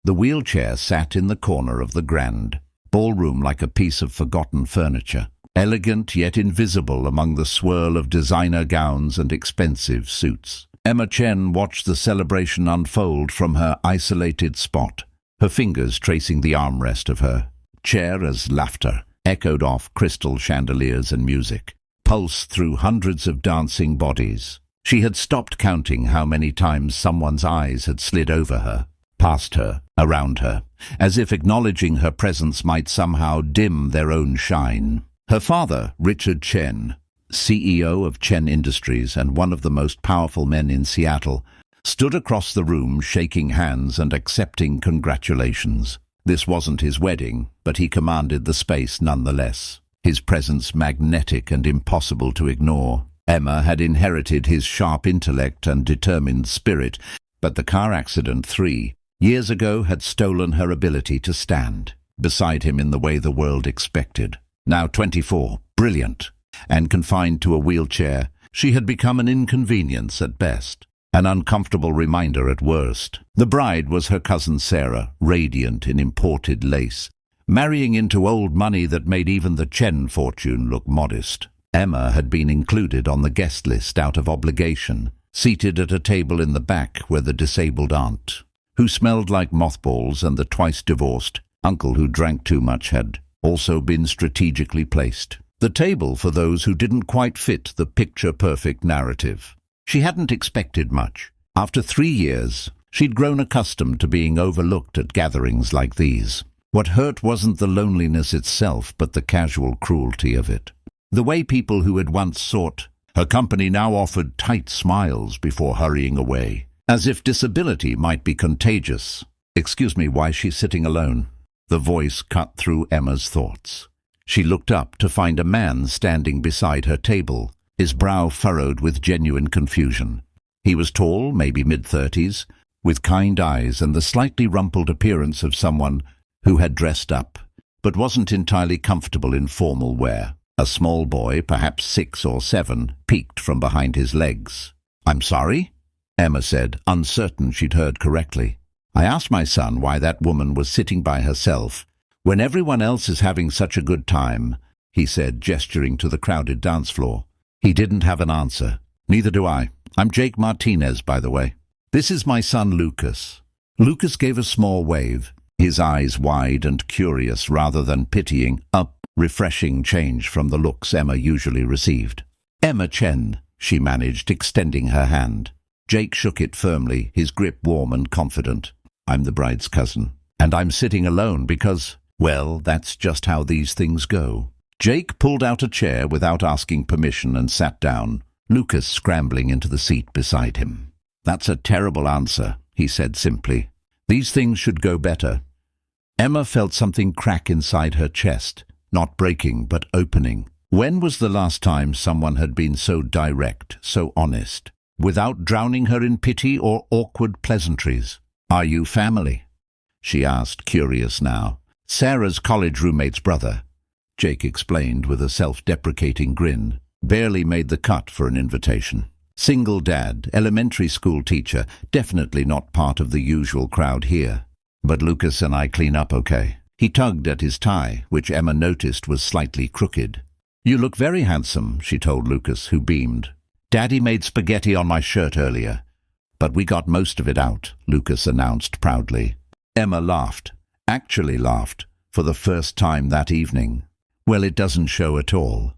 The wheelchair sat in the corner of the grand ballroom like a piece of forgotten furniture, elegant yet invisible among the swirl of designer gowns and expensive suits. Chen watched the celebration unfold from her isolated spot, her fingers tracing the armrest of her chair as laughter echoed off crystal chandeliers and music pulsed through hundreds of dancing bodies. She had stopped counting how many times someone's eyes had slid over her, past her, around her, as if acknowledging her presence might somehow dim their own shine. Her father, Richard Chen, CEO of Chen Industries and one of the most powerful men in Seattle, stood across the room shaking hands and accepting congratulations. This wasn't his wedding, but he commanded the space nonetheless, his presence magnetic and impossible to ignore. Emma had inherited his sharp intellect and determined spirit, but the car accident 3 years ago had stolen her ability to stand beside him in the way the world expected. Now 24, brilliant, and confined to a wheelchair, she had become an inconvenience at best, an uncomfortable reminder at worst. The bride was her cousin Sarah, radiant in imported lace, marrying into old money that made even the Chen fortune look modest. Emma had been included on the guest list out of obligation, seated at a table in the back where the disabled aunt, who smelled like mothballs, and the twice-divorced uncle who drank too much had also been strategically placed. The table for those who didn't quite fit the picture-perfect narrative. She hadn't expected much. After 3 years, she'd grown accustomed to being overlooked at gatherings like these. What hurt wasn't the loneliness itself, but the casual cruelty of it. The way people who had once sought her company now offered tight smiles before hurrying away, as if disability might be contagious. "Excuse me, why is she sitting alone?" The voice cut through Emma's thoughts. She looked up to find a man standing beside her table, his brow furrowed with genuine confusion. He was tall, maybe mid-30s, with kind eyes and the slightly rumpled appearance of someone who had dressed up, but wasn't entirely comfortable in formal wear. A small boy, perhaps 6 or 7, peeked from behind his legs. "I'm sorry?" Emma said, uncertain she'd heard correctly. "I asked my son why that woman was sitting by herself when everyone else is having such a good time," he said, gesturing to the crowded dance floor. He didn't have an answer. "Neither do I. I'm Jake Martinez, by the way. This is my son, Lucas." Lucas gave a small wave, his eyes wide and curious rather than pitying, a refreshing change from the looks Emma usually received. "Emma Chen," she managed, extending her hand. Jake shook it firmly, his grip warm and confident. "I'm the bride's cousin, and I'm sitting alone because, well, that's just how these things go." Jake pulled out a chair without asking permission and sat down, Lucas scrambling into the seat beside him. "That's a terrible answer," he said simply. "These things should go better." Emma felt something crack inside her chest, not breaking but opening. When was the last time someone had been so direct, so honest, without drowning her in pity or awkward pleasantries? "Are you family?" she asked, curious now. "Sarah's college roommate's brother," Jake explained with a self-deprecating grin. "Barely made the cut for an invitation. Single dad, elementary school teacher, definitely not part of the usual crowd here. But Lucas and I clean up okay." He tugged at his tie, which Emma noticed was slightly crooked. "You look very handsome," she told Lucas, who beamed. "Daddy made spaghetti on my shirt earlier, but we got most of it out," Lucas announced proudly. Emma laughed, actually laughed, for the first time that evening. Well, it doesn't show at all.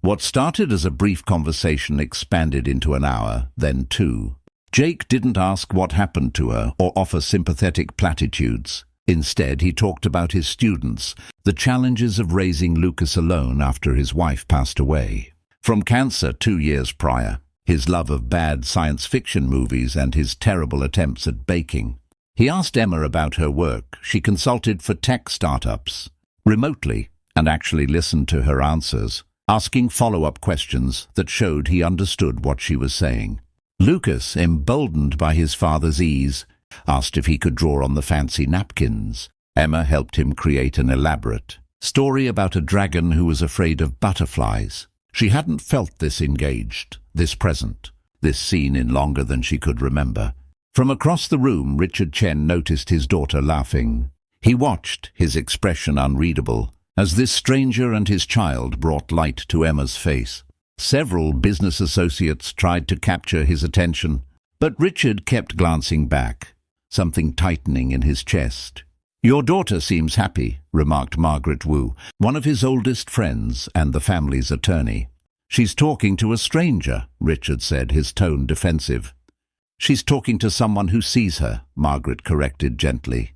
What started as a brief conversation expanded into an hour, then 2. Jake didn't ask what happened to her or offer sympathetic platitudes. Instead, he talked about his students, the challenges of raising Lucas alone after his wife passed away. From cancer 2 years prior, his love of bad science fiction movies and his terrible attempts at baking. He asked Emma about her work. She consulted for tech startups remotely and actually listened to her answers, asking follow-up questions that showed he understood what she was saying. Lucas, emboldened by his father's ease, asked if he could draw on the fancy napkins. Emma helped him create an elaborate story about a dragon who was afraid of butterflies. She hadn't felt this engaged, this present, this seen in longer than she could remember. From across the room, Richard Chen noticed his daughter laughing. He watched, his expression unreadable, as this stranger and his child brought light to Emma's face. Several business associates tried to capture his attention, but Richard kept glancing back, something tightening in his chest. "Your daughter seems happy," remarked Margaret Wu, one of his oldest friends and the family's attorney. "She's talking to a stranger," Richard said, his tone defensive. "She's talking to someone who sees her," Margaret corrected gently.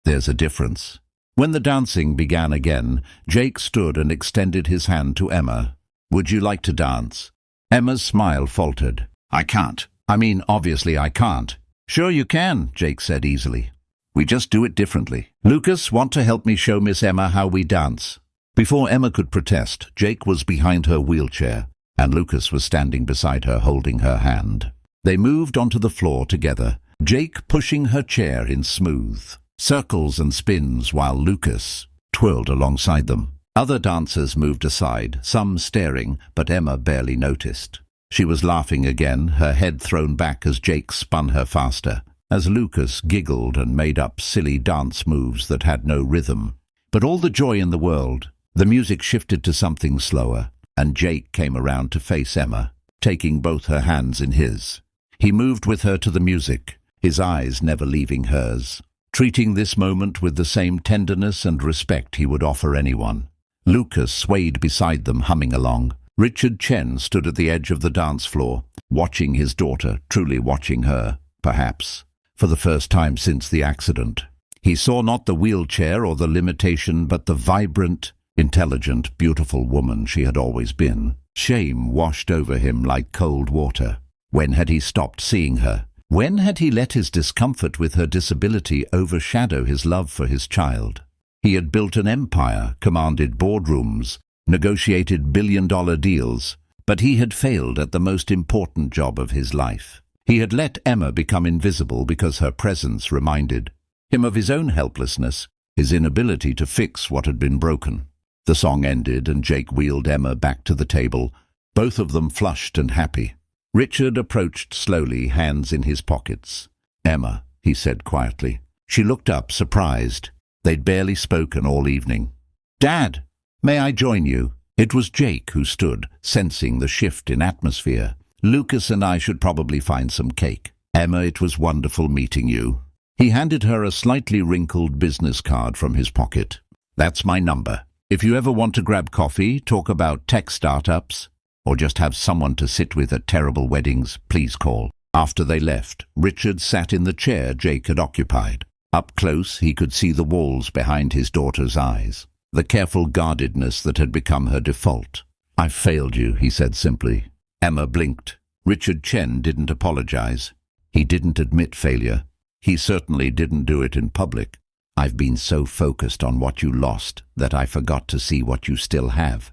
"There's a difference." When the dancing began again, Jake stood and extended his hand to Emma. "Would you like to dance?" Emma's smile faltered. "I can't. Obviously I can't." "Sure you can," Jake said easily. "We just do it differently. Lucas, want to help me show Miss Emma how we dance?" Before Emma could protest, Jake was behind her wheelchair, and Lucas was standing beside her holding her hand. They moved onto the floor together, Jake pushing her chair in smooth circles and spins while Lucas twirled alongside them. Other dancers moved aside, some staring, but Emma barely noticed. She was laughing again, her head thrown back as Jake spun her faster, as Lucas giggled and made up silly dance moves that had no rhythm. But all the joy in the world, the music shifted to something slower, and Jake came around to face Emma, taking both her hands in his. He moved with her to the music, his eyes never leaving hers, treating this moment with the same tenderness and respect he would offer anyone. Lucas swayed beside them, humming along. Richard Chen stood at the edge of the dance floor, watching his daughter, truly watching her, perhaps, for the first time since the accident. He saw not the wheelchair or the limitation, but the vibrant, intelligent, beautiful woman she had always been. Shame washed over him like cold water. When had he stopped seeing her? When had he let his discomfort with her disability overshadow his love for his child? He had built an empire, commanded boardrooms, negotiated billion-dollar deals, but he had failed at the most important job of his life. He had let Emma become invisible because her presence reminded him of his own helplessness, his inability to fix what had been broken. The song ended and Jake wheeled Emma back to the table, both of them flushed and happy. Richard approached slowly, hands in his pockets. "Emma," he said quietly. She looked up, surprised. They'd barely spoken all evening. "Dad, may I join you?" It was Jake who stood, sensing the shift in atmosphere. "Lucas and I should probably find some cake." "Emma, it was wonderful meeting you." He handed her a slightly wrinkled business card from his pocket. "That's my number. If you ever want to grab coffee, talk about tech startups, or just have someone to sit with at terrible weddings, please call." After they left, Richard sat in the chair Jake had occupied. Up close, he could see the walls behind his daughter's eyes, the careful guardedness that had become her default. "I've failed you," he said simply. Emma blinked. Richard Chen didn't apologize. He didn't admit failure. He certainly didn't do it in public. "I've been so focused on what you lost that I forgot to see what you still have.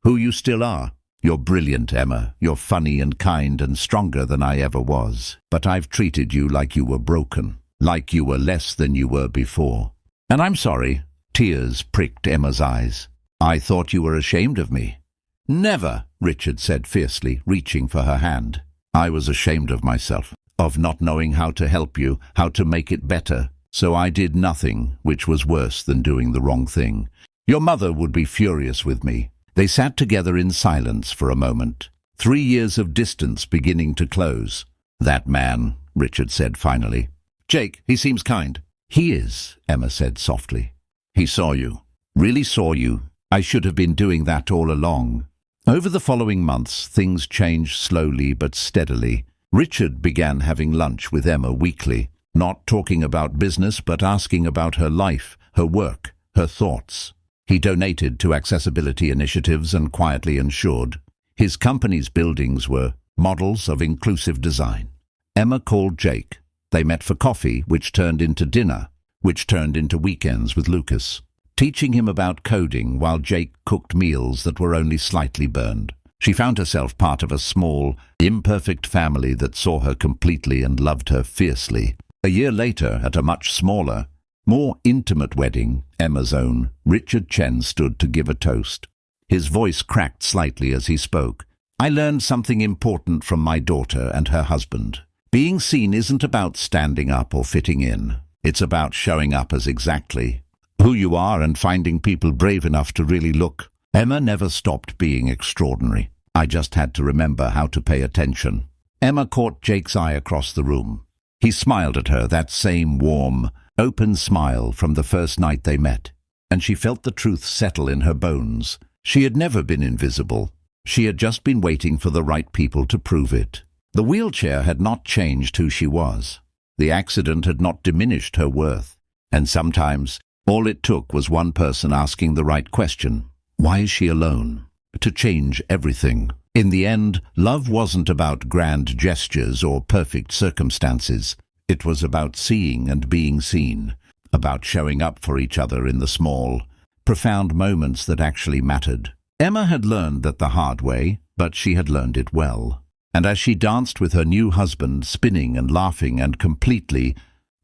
Who you still are. You're brilliant, Emma. You're funny and kind and stronger than I ever was. But I've treated you like you were broken, like you were less than you were before. And I'm sorry." Tears pricked Emma's eyes. "I thought you were ashamed of me." "Never," Richard said fiercely, reaching for her hand. "I was ashamed of myself, of not knowing how to help you, how to make it better. So I did nothing, which was worse than doing the wrong thing. Your mother would be furious with me." They sat together in silence for a moment, 3 years of distance beginning to close. "That man," Richard said finally. "Jake, he seems kind." "He is," Emma said softly. "He saw you. Really saw you. I should have been doing that all along." Over the following months, things changed slowly but steadily. Richard began having lunch with Emma weekly, not talking about business but asking about her life, her work, her thoughts. He donated to accessibility initiatives and quietly ensured his company's buildings were models of inclusive design. Emma called Jake. They met for coffee, which turned into dinner, which turned into weekends with Lucas, teaching him about coding while Jake cooked meals that were only slightly burned. She found herself part of a small, imperfect family that saw her completely and loved her fiercely. A year later, at a much smaller, more intimate wedding, Emma's own, Richard Chen stood to give a toast. His voice cracked slightly as he spoke. "I learned something important from my daughter and her husband. Being seen isn't about standing up or fitting in. It's about showing up as exactly who you are and finding people brave enough to really look. Emma never stopped being extraordinary. I just had to remember how to pay attention. Emma caught Jake's eye across the room. He smiled at her, that same warm, open smile from the first night they met, and she felt the truth settle in her bones. She had never been invisible. She had just been waiting for the right people to prove it. The wheelchair had not changed who she was. The accident had not diminished her worth. And sometimes, all it took was one person asking the right question. Why is she alone? To change everything. In the end, love wasn't about grand gestures or perfect circumstances. It was about seeing and being seen, about showing up for each other in the small, profound moments that actually mattered. Emma had learned that the hard way, but she had learned it well. And as she danced with her new husband, spinning and laughing and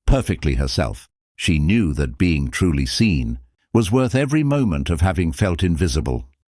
perfectly herself, she knew that being truly seen was worth every moment of having felt invisible.